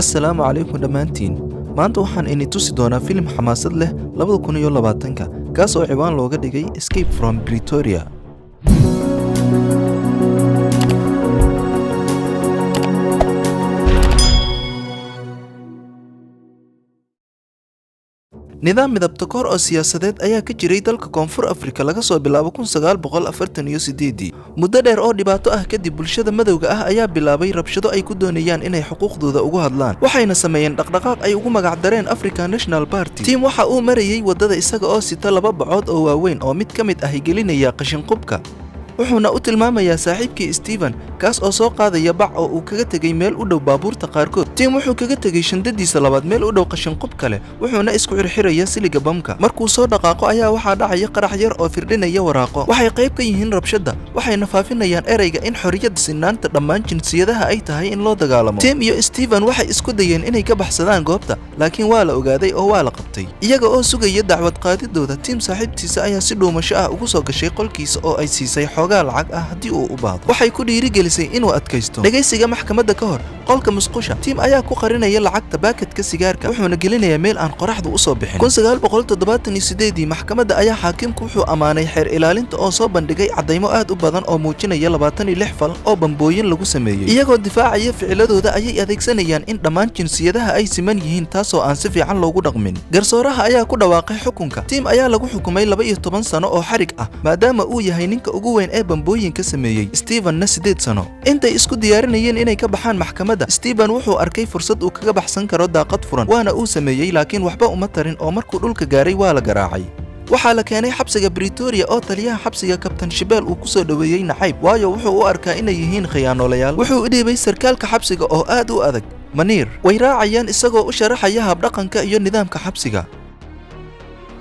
assalaamu calaykum dhammaantiin maanta waxaan ini tusi doonaa filim xamaasad leh 2020 kaas oo ciwaan looga dhigay Escape from Pretoria. nidaam midabta kor oo siyaasadeed ayaa ka jiray dalka Koonfur Afrika laga soo bilaabo 1948 muddo dheer oo dhibaato ah kadib bulshada madowga ah ayaa bilaabay rabshado ay ku doonayaan inay xuquuqdooda ugu hadlaan waxayna sameeyeen dhaqdhaqaaq ay ugu magac dareen African National Party team waxa uu marayay wadada isaga oo sita laba bacood oo waaweyn oo mid kamid ah gelinaya qashin qubka wuxuuna u tilmaamayaa saaxiibkii Steven kaas oo soo qaadaya bac oo uu kaga tagay meel u dhow baabuurta qaarkood team wuxuu kaga tagay shandadiisa labaad meel u dhow qashin qub kale wuxuuna isku xirxiraya siliga bamka markuu soo dhaqaaqo ayaa waxaa dhacaya qarax yar oo firdhinaya waraaqo waxay qayb ka yihiin rabshada waxayna faafinayaan ereyga in xorriyadda sinaanta dhammaan jinsiyadaha ay tahay in loo dagaalamo team iyo Steven waxay isku dayeen inay ka baxsadaan goobta laakiin waa la ogaaday oo waa la qabtay iyaga oo sugaya dacwad qaadidooda team saaxiibtiisa ayaa si dhuumasho ah ugu soo gashay qolkiisa oo ay siisay lacag ah hadii uu u baahdo waxay ku dhiirigelisay inuu adkaysto dhageysiga maxkamadda ka hor qolka musqusha team ayaa ku qarinaya lacagta baakadka sigaarka wuxuuna gelinayaa meel aan qoraxdu u soo bixin 1978 maxkamadda ayaa xaakimku wuxuu amaanay xeer ilaalinta oo soo bandhigay cadeymo aad u badan oo muujinaya 26 fal oo bambooyin lagu sameeyay iyagoo difaacaya ficiladooda ayay adeegsanayaan in dhammaan jinsiyadaha ay siman yihiin taasoo aan si fiican loogu dhaqmin garsooraha ayaa ku dhawaaqay xukunka team ayaa lagu xukumay 12 sano oo xarig ah maadaama uu yahay ninka ugu weyn ee bambooyinka sameeyay Steven-na 8 sano intay isku diyaarinayeen inay ka baxaan maxkamadda Steven wuxuu arkay fursad uu kaga baxsan karo daaqad furan waana uu sameeyay laakiin waxba uma tarin oo markuu dhulka gaaray waa la garaacay waxaa la keenay xabsiga Pretoria oo taliyaha xabsiga Kabtan Shibel uu ku soo dhaweeyay nacayb waayo wuxuu u arkaa inay yihiin khiyaanolayaal wuxuu u dhiibay sarkaalka xabsiga oo aad u adag Maniir way raacayaan isagoo u sharaxaya habdhaqanka iyo nidaamka xabsiga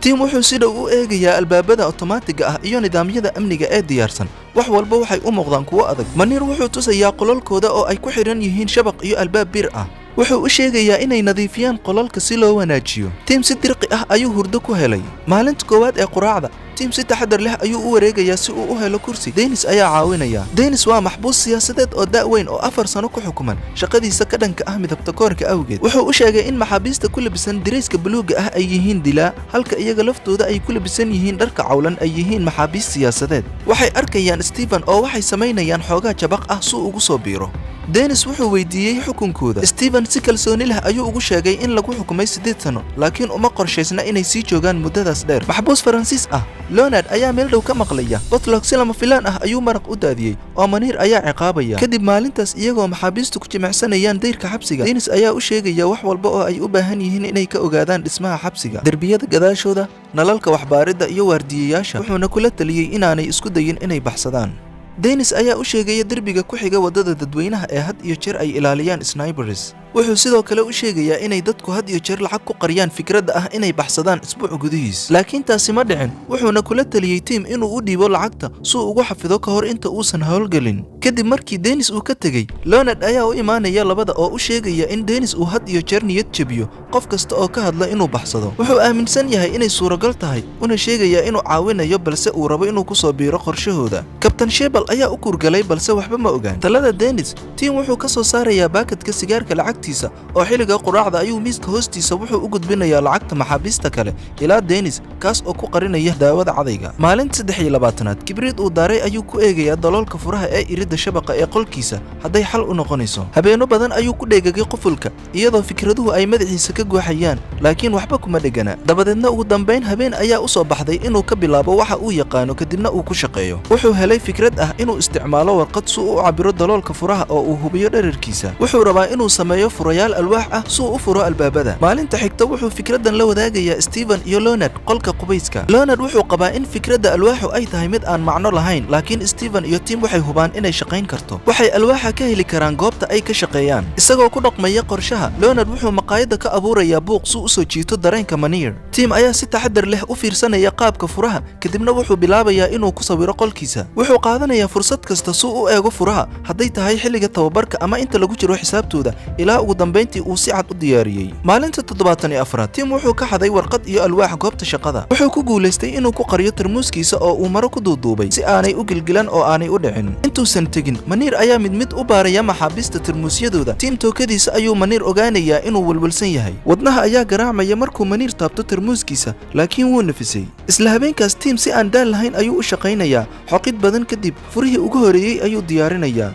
team wuxuu si dhow u eegayaa albaabada automaatiga ah iyo nidaamyada amniga ee diyaarsan wax walba waxay u muuqdaan kuwo adag Maniir wuxuu tusayaa qolalkooda oo ay ku xiran yihiin shabaq iyo albaab bir ah wuxuu u sheegayaa inay nadiifiyaan qolalka si loo wanaajiyo team si dirqi ah ayuu hurdo ku helay maalinta koowaad ee quraacda team si taxadar leh ayuu u wareegayaa si uu u helo kursi Dennis ayaa caawinaya Dennis waa maxbuus siyaasadeed oo da'weyn oo 4 sano ku xukuman shaqadiisa ka dhanka ah midabta koorka awgeed wuxuu u sheegay in maxaabiista ku labisan direyska buluuga ah ay yihiin dilaa halka iyaga laftooda ay ku labisan yihiin dharka cawlan ay yihiin maxaabiis siyaasadeed waxay arkayaan Steven oo waxay sameynayaan xoogaa jabaq ah si uu ugu soo biiro Dennis wuxuu weydiiyay xukunkooda Steven si kalsooni leh ayuu ugu sheegay in lagu xukumay 8 sano laakiin uma qorshaysna inay sii joogaan muddadaas dheer maxbuus Faransiis ah Leonard ayaa meel dhow ka maqlaya Butlock si lama filaan ah ayuu maraq u daadiyay oo Maniir ayaa ciqaabaya kadib maalintaas iyagoo maxaabiistu ku jimicsanayaan dayrka xabsiga Dennis ayaa u sheegaya wax walba oo ay u baahan yihiin inay ka ogaadaan dhismaha xabsiga darbiyada gadaashooda nalalka waxbaaridda iyo waardiyayaasha wuxuuna kula taliyay inaanay isku dayin inay baxsadaan Dennis ayaa u sheegay derbiga ku xiga wadada dadweynaha ee had iyo jeer ay ilaaliyaan snipers wuxuu sidoo kale u sheegayaa inay dadku had iyo jeer lacag ku qariyaan fikradda ah inay baxsadaan isbuuc gudihiis laakiin taasi ma dhicin wuxuuna kula taliyay team inuu u dhiibo lacagta si uu ugu xafido ka hor inta uusan howlgelin kadib markii Dennis uu ka tagay Leonard ayaa u imaanaya labada oo u sheegaya in Dennis uu had iyo jeer niyad jabiyo qof kasta oo ka hadla inuu baxsado wuxuu aaminsan yahay inay suuragal tahay una sheegaya inuu caawinayo balse uu rabo inuu ku soo biiro qorshahooda Kabtan Shibel ayaa u kurgalay balse waxba ma ogaan talada Dennis team wuxuu ka soo saarayaa baakadka sigaarka lacagtiisa oo xiliga quraacda ayuu miiska hoostiisa wuxuu u gudbinayaa lacagta maxaabiista kale ilaa Dennis kaas oo ku qarinaya daawada cadayga maalinta 23aad kibriid uu daaray ayuu ku eegayaa daloolka furaha ee irida shabaqa ee qolkiisa haday xal u noqonayso habeeno badan ayuu ku dheegagay qufulka iyadoo fikraduhu ay madaxiisa ka gooxayaan laakiin waxba kuma dhigana dabadeedna ugu dambeyn habeen ayaa u soo baxday inuu ka bilaabo waxa uu yaqaano kadibna uu ku shaqeeyo wuxuu helay fikrad ah inuu isticmaalo warqad si uu u cabiro daloolka furaha oo uu hubiyo dhererkiisa wuxuu rabaa inuu sameeyo furayaal alwaax ah si uu u furo albaabada maalinta xigta wuxuu fikradan la wadaagayaa Steven iyo Leonard qolka qubayska Leonard wuxuu qabaa in fikradda alwaaxu ay tahay mid aan macno lahayn laakiin Steven iyo team waxay hubaan inay shaqayn karto waxay alwaaxa ka heli karaan goobta ay ka shaqeeyaan isagoo ku dhaqmaya qorshaha Leonard wuxuu maqaayada ka abuurayaa buuq si uu soo jiito dareenka Maniir team ayaa si taxadar leh u fiirsanaya qaabka furaha kadibna wuxuu bilaabayaa inuu ku sawiro qolkiisa wuxuu qaadanayaa fursad kasta si uu u eego furaha haday tahay xilliga tababarka ama inta lagu jiro xisaabtooda ilaa ilaa ugu dambeyntii uu si cad u diyaariyey. Maalinta 74 Tim wuxuu ka xaday warqad iyo alwaax goobta shaqada. Wuxuu ku guuleystay inuu ku qariyo tarmuuskiisa oo uu maro ku duuduubay si aanay u gilgilan oo aanay u dhicin. Intuusan tegin, Manir ayaa mid u baaraya maxaabiista tarmuusyadooda. Tim tookadiisa ayuu Manir ogaanayaa inuu walwalsan yahay. Wadnaha ayaa garaacmaya markuu Manir taabto tarmuuskiisa, laakiin wuu nafisay. Isla habeenkaas Tim si aan daal lahayn ayuu u shaqaynayaa. Xoqid badan kadib, furihii ugu horeeyay ayuu diyaarinayaa.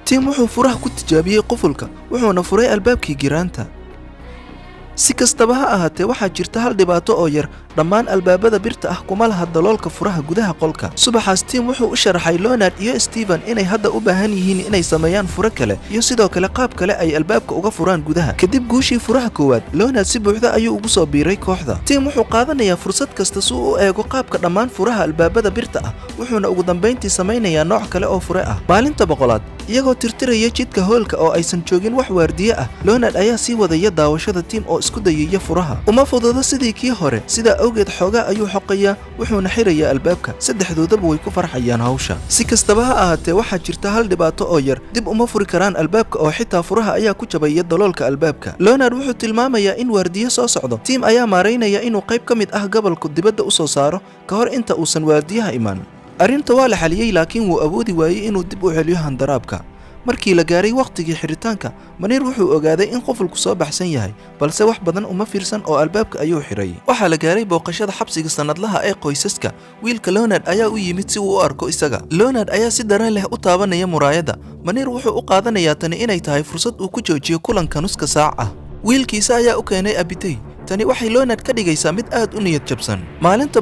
Tim wuxuu furaha ku tijaabiyey qufulka, wuxuuna furay albaabkii giraanta. Si kastaba ha ahaatee, waxaa jirta hal dhibaato oo yar. Dhammaan albaabada birta ah kuma laha daloolka furaha gudaha qolka. Subaxaas Tim wuxuu u sharaxay Leonard iyo Steven inay hadda u baahan yihiin inay sameeyaan furo kale iyo sidoo kale qaab kale ay albaabka uga furaan gudaha. Kadib guushii furaha koowaad, Leonard si buuxda ayuu ugu soo biiray kooxda. Tim wuxuu qaadanayaa fursad kasta si uu u eego qaabka dhammaan furaha albaabada birta ah, wuxuuna ugu dambeyntii samaynayaa nooc kale oo fure ah. Maalinta 100, iyagoo tirtiraya jidka hoolka oo aysan joogin wax waardiye ah, Leonard ayaa sii wadaya daawashada Tim oo isku dayaya furaha. Uma fududa sidii kii hore, sida awgeed xoogaa ayuu xoqayaa, wuxuuna xirayaa albaabka. Saddexdoodaba way ku farxayaan hawsha. Si kastaba ha ahaatee, waxaa jirta hal dhibaato oo yar. Dib uma furi karaan albaabka oo xitaa furaha ayaa ku jabaya daloolka albaabka. Leonard wuxuu tilmaamayaa in waardiye soo socdo. Tim ayaa maareynaya inuu qayb ka mid ah gobolku dibadda u soo saaro ka hor inta uusan waardiyaha iman. Arrinta waa la xaliyey, laakiin wuu awoodi waayey inuu dib u celiyo handaraabka. Markii la gaaray waqtigii xiritaanka, Manir wuxuu ogaaday in qofulku soo baxsan yahay, balse wax badan uma fiirsan oo albaabka ayuu xiray. Waxaa la gaaray booqashada xabsiga sanadlaha ee qoysaska. Wiilka Leonard ayaa u yimid si uu u arko isaga. Leonard ayaa si dareen leh u taabanaya muraayadda. Manir wuxuu u qaadanayaa tani inay tahay fursad uu ku joojiyo kulanka nuska saac ah. Wiilkiisa ayaa u keenay abitay. Tani waxay Leonard ka dhigaysaa mid aad u niyad jabsan. Maalinta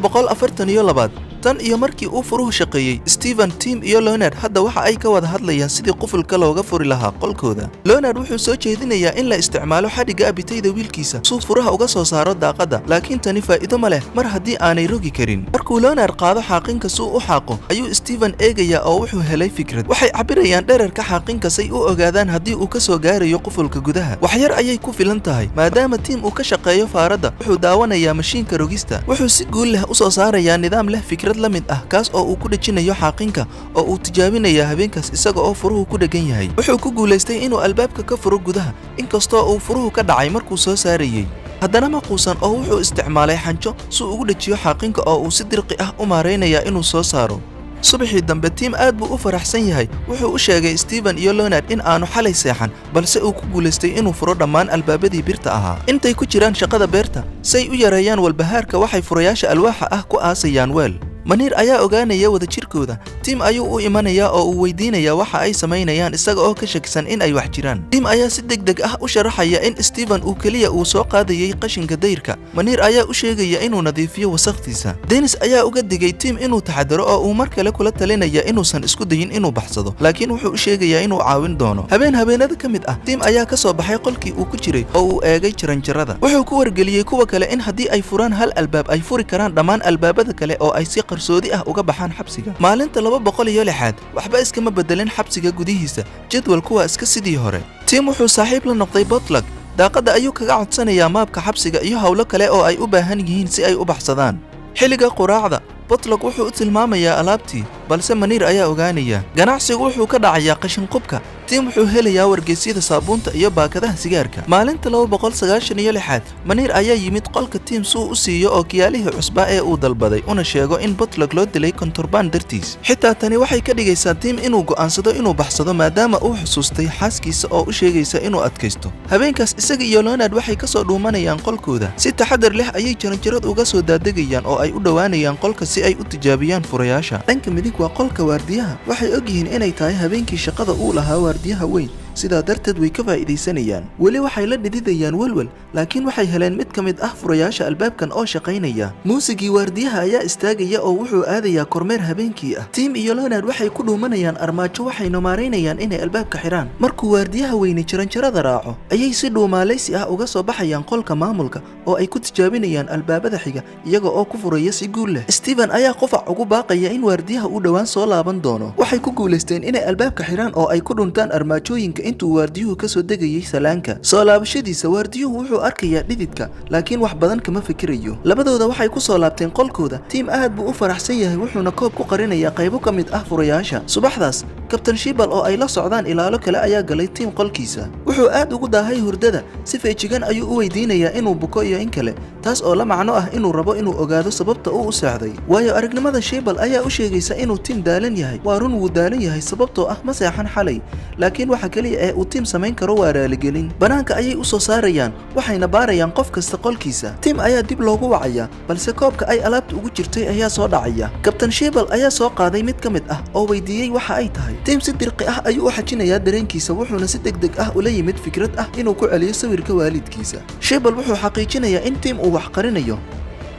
142, tan iyo markii uu furuhu shaqeeyey, Steven, Tim iyo Leonard hadda waxa ay ka wada hadlayaan sidii qufulka looga furi lahaa qolkooda. Leonard wuxuu soo jeedinayaa in la isticmaalo xadhigga abitayda wiilkiisa si furaha uga soo saaro daaqadda, laakiin tani faa'iido ma leh mar haddii aanay rogi karin. Markuu Leonard qaado xaaqinka si uu u xaaqo, ayuu Steven eegayaa oo wuxuu helay fikrad. Waxay cabirayaan dhererka xaaqinka si ay u ogaadaan haddii uu ka soo gaarayo qufulka gudaha. Wax yar ayay ku filan tahay, maadaama Tim uu ka shaqeeyo faaradda. Wuxuu daawanayaa mashiinka rogista. Wuxuu si guul leh u soo saarayaa nidaam leh fikrad la mid ah, kaas oo uu ku dhajinayo xaaqinka oo uu tijaabinayaa habeenkaas isaga oo furuhu ku dhagan yahay. Wuxuu ku guuleystay inuu albaabka ka furo gudaha, inkastoo uu furuhu ka dhacay markuu soo saarayay. Haddana ma quusan oo wuxuu isticmaalay xanjo si uu ugu dhajiyo xaaqinka oo uu si dirqi ah u maareynayaa inuu soo saaro. Subaxii dambe, Tim aad buu u faraxsan yahay. Wuxuu u sheegay Steven iyo Leonard in aanu xalay seexan, balse uu ku guuleystay inuu furo dhammaan albaabadii birta ahaa. Intay ku jiraan shaqada beerta, say u yareeyaan walbahaarka, waxay furayaasha alwaaxa ah ku aasayaan weel. Manir ayaa ogaanaya wada jirkooda. Tim ayuu u imanayaa oo uu weydiinayaa waxa ay samaynayaan isaga oo ka shakisan in ay wax jiraan. Tim ayaa si degdeg ah u sharaxaya in Steven uu kaliya uu soo qaadayay qashinka dayrka. Manir ayaa u sheegaya inuu nadiifiyo wasakhtiisa. Dennis ayaa uga digay Tim inuu taxadaro oo uu mar kale kula talinaya inuusan isku dayin inuu baxsado, laakiin wuxuu u sheegayaa inuu caawin doono. Habeenada ka mid ah, Tim ayaa ka soo baxay qolkii uu ku jiray oo uu eegay jaranjarada. Wuxuu ku wargeliyey kuwa kale in haddii ay furaan hal albaab ay furi karaan dhammaan albaabada kale oo ay si qarsoodi ah uga baxaan xabsiga. Maalinta 206, waxba iskama bedelin xabsiga gudihiisa. Jadwalku waa iska sidii hore. Tim wuxuu saaxiib la noqday Butler. Daaqadda ayuu kaga codsanayaa maabka xabsiga iyo hawlo kale oo ay u baahan yihiin si ay u baxsadaan. Xilliga quraacda, Butler wuxuu u tilmaamayaa alaabtii, balse Manir ayaa ogaanaya. Ganacsigu wuxuu ka dhacayaa qashin qubka. Tim wuxuu helayaa wargeysyada saabuunta iyo baakadaha sigaarka. Maalinta 296, Manir ayaa yimid qolka Tim si uu u siiyo ookiyaalihii cusbaa ee uu dalbaday, una sheego in Butler loo dilay kontorbaan dartiis. Xitaa tani waxay ka dhigaysaa Tim inuu go'aansado inuu baxsado maadaama uu xusuustay xaaskiisa oo u sheegaysa inuu adkaysto. Habeenkaas isaga iyo Leonard waxay ka soo dhuumanayaan qolkooda. Si taxadar leh ayay jaranjarad uga soo daadegayaan oo ay u dhowaanayaan qolka si ay u tijaabiyaan furayaasha. Dhanka midig waa qolka waardiyaha. Waxay ogyihiin inay tahay habeenkii shaqada uu lahaa waardiyaha weyn, sidaa darteed way ka faa'iidaysanayaan. Weli waxay la dhididayaan walwal, laakiin waxay heleen mid ka mid ah furayaasha albaabkan oo shaqaynaya. Muusigii waardiyaha ayaa istaagaya oo wuxuu aadayaa kormeer habeenkii ah. Tim iyo Leonard waxay ku dhuumanayaan armaajo, waxayna maareynayaan inay albaabka xiraan. Markuu waardiyaha weyni jaranjarada raaco, ayay si dhuumaalaysi ah uga soo baxayaan qolka maamulka oo ay ku tijaabinayaan albaabada xiga iyaga oo ku furaya si guul leh. Steven ayaa qufac ugu baaqaya in waardiyaha uu dhowaan soo laaban doono. Waxay ku guuleysteen inay albaabka xiraan oo ay ku dhuntaan armaajooyinka garoonka intuu waardiyuhu ka soo degayay salaanka. Soo laabashadiisa waardiyuhu wuxuu arkayaa dhididka, laakiin wax badan kama fikirayo. Labadooda waxay ku soo laabteen qolkooda. Tim aad buu u faraxsan yahay wuxuuna koob ku qarinayaa qaybo ka mid ah furayaasha. Subaxdaas Kabtan Shibal oo ay la socdaan ilaalo kale ayaa galay Tim qolkiisa. Wuxuu aad ugu daahay hurdada, si feejigan ayuu u weydiinayaa inuu buko iyo in kale, taas oo la macno ah inuu rabo inuu ogaado sababta uu u seexday. Waayo aragnimada Shibal ayaa u sheegaysa inuu Tim daalan yahay. Waa run wuu daalan yahay sababtoo ah ma seexan xalay, laakiin waxa kaliya ee uu Tim samayn karo waa raaligelin. Banaanka ayay u soo saarayaan, waxayna baarayaan qof kasta qolkiisa. Tim ayaa dib loogu wacaya, balse koobka ay alaabta ugu jirtay ayaa soo dhacaya. Kabtan Shibal ayaa soo qaaday mid ka mid ah oo weydiiyey waxa ay tahay. Tim si dirqi ah ayuu u xajinayaa dareenkiisa, wuxuuna si degdeg ah ula yimid fikrad ah inuu ku celiyo sawirka waalidkiisa. Shibal wuxuu xaqiijinayaa in Tim uu wax qarinayo.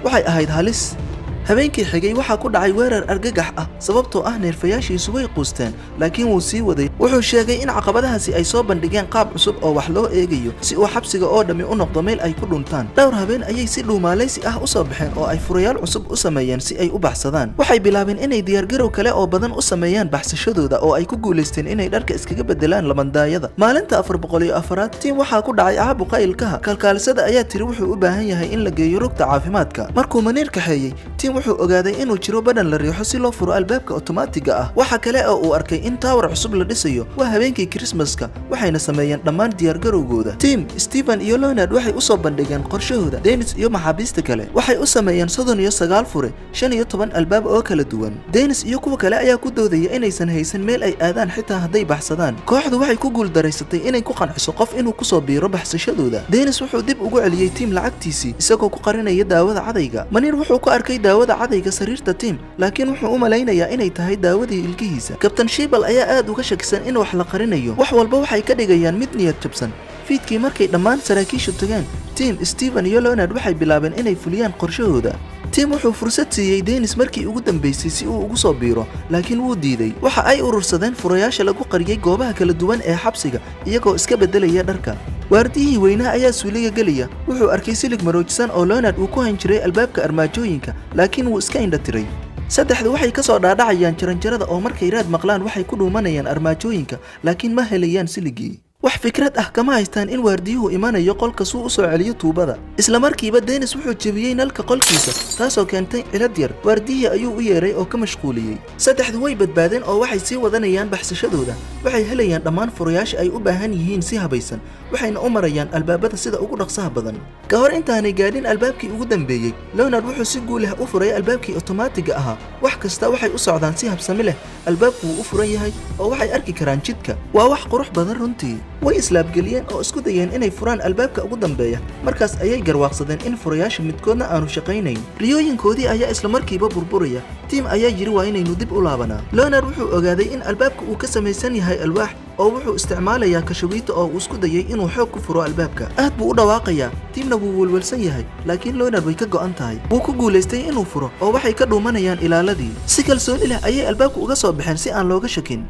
Waxay ahayd halis. Habeenkii xigay waxaa ku dhacay weerar argagax ah sababtoo ah neerfayaashiisu way quusteen, laakiin wuu sii waday. Wuxuu sheegay in caqabadahaasi ay soo bandhigeen qaab cusub oo wax loo eegayo si uu xabsiga oo dhammi u noqdo meel ay ku dhuntaan. Dhowr habeen ayay si dhuumaalaysi ah u soo baxeen oo ay furayaal cusub u sameeyeen si ay u baxsadaan. Waxay bilaabeen inay diyaargarow kale oo badan u sameeyaan baxsashadooda oo ay ku guulaysteen inay dharka iskaga bedelaan labandaayada. Maalinta 404aad Tim waxaa ku dhacay caabuqa ilkaha. Kalkaalisada ayaa tiri wuxuu u baahan yahay in la geeyo rugta caafimaadka. Markuu Maniir kaxeeyey, Tim wuxuu ogaaday inuu jiro badhan la riixo si loo furo albaabka otomaatiga ah. Waxa kale oo uu arkay in tower cusub la dhisayo. Waa habeenkii Christmaska, waxayna sameeyeen dhammaan diyaargarowgooda. Tim, Steven iyo Leonard waxay u soo bandhigeen qorshahooda. Dennis iyo maxaabiista kale waxay u sameeyeen 39 fure, 15 albaab oo kala duwan. Dennis iyo kuwa kale ayaa ku doodaya inaysan haysan meel ay aadaan xitaa hadday baxsadaan. Kooxdu waxay ku guuldareysatay inay ku qanciso qof inuu ku soo biiro baxsashadooda. Dennis wuxuu dib ugu celiyey Tim lacagtiisii isagoo ku qarinaya daawada cadayga. Maniir wuxuu ku arkay daawada cadayga sariirta Tim, laakiin wuxuu u malaynayaa inay tahay daawadii ilkihiisa. Kabtan Shibal ayaa aad uga shakisan in wax la qarinayo. Wax walba waxay ka dhigayaan mid niyad jabsan. Fiidkii markay dhammaan saraakiishu tageen, Tim, Steven iyo Leonard waxay bilaabeen inay fuliyaan qorshahooda. Tim wuxuu fursad siiyey Dennis markii ugu dambeysay si uu ugu soo biiro, laakiin wuu diiday. Waxa ay urursadeen furayaasha lagu qariyay goobaha kala duwan ee xabsiga iyagoo iska bedelaya dharka. Waardiyihii weynaha ayaa suuliga gelaya. Wuxuu arkay silig maroojisan oo Leonard uu ku hayn jiray albaabka armaajooyinka, laakiin wuu iska indha tiray. Saddexdu waxay ka soo dhaadhacayaan jaranjarada oo markay raad maqlaan waxay ku dhuumanayaan armaajooyinka, laakiin ma helayaan siligii. wax fikrad ah kama haystaan in waardiyuhu imanayo qolka suu u soo celiyo tuubada. Isla markiiba Dennis wuxuu jebiyey nalka qolkiisa, taasoo keentay cilad yar. Waardiyihii ayuu u yeeray oo ka mashquuliyey. Saddexdu way badbaadeen oo waxay sii wadanayaan baxsashadooda. Waxay helayaan dhammaan furayaasha ay u baahan yihiin si habaysan, waxayna u marayaan albaabada sida ugu dhaqsaha badan. Ka hor intaanay gaadhin albaabkii ugu dambeeyey, Leonard wuxuu si guul ah u furay albaabkii otomaatiga ahaa. Wax kasta waxay u socdaan si habsami leh. Albaabku wuu u furan yahay oo waxay arki karaan jidka. Waa wax qurux badan runtii. way islaabgeliyeen oo isku dayeen inay furaan albaabka ugu dambeeya. Markaas ayay garwaaqsadeen in furayaasha midkoodna aanu shaqaynayn. Riyooyinkoodii ayaa isla markiiba burburaya. Tim ayaa yiri waa inaynu dib u laabanaa. Leonard wuxuu ogaaday in albaabka uu ka samaysan yahay alwaax oo wuxuu isticmaalayaa kashawiito oo uu isku dayay inuu xoog ku furo albaabka. Aad buu u dhawaaqayaa. Timna wuu walwalsan yahay, laakiin Leonard way ka go'an tahay. Wuu ku guuleystay inuu furo oo waxay ka dhuumanayaan ilaaladii. Si kalsooni leh ayay albaabka uga soo baxeen si aan looga shakin.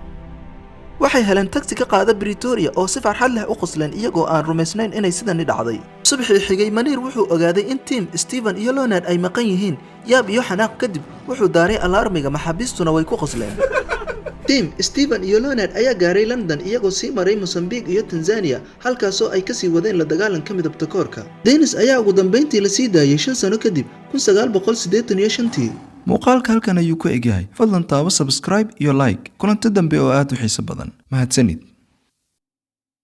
waxay heleen taxi ka qaada Pretoria oo si farxad leh u qosleen iyagoo aan rumaysnayn inay sidani dhacday. Subaxii xigay Maniir wuxuu ogaaday in Tim, Steven iyo Leonard ay maqan yihiin. Yaab iyo xanaaq kadib wuxuu daaray alarmiga, maxaabiistuna way ku qosleen. Tim, Steven iyo Leonard ayaa gaaray London iyagoo sii maray Mozambique iyo Tanzania, halkaasoo ay kasii wadeen la dagaalanka midabta koorka. Dennis ayaa ugu dambeyntii la sii daayay 5 sano kadib 1985. muuqaalka halkan ayuu ku egyahay. Fadlan taabo subscribe iyo like. Kulanti dambe oo aad u xiiso badan. Mahadsanid.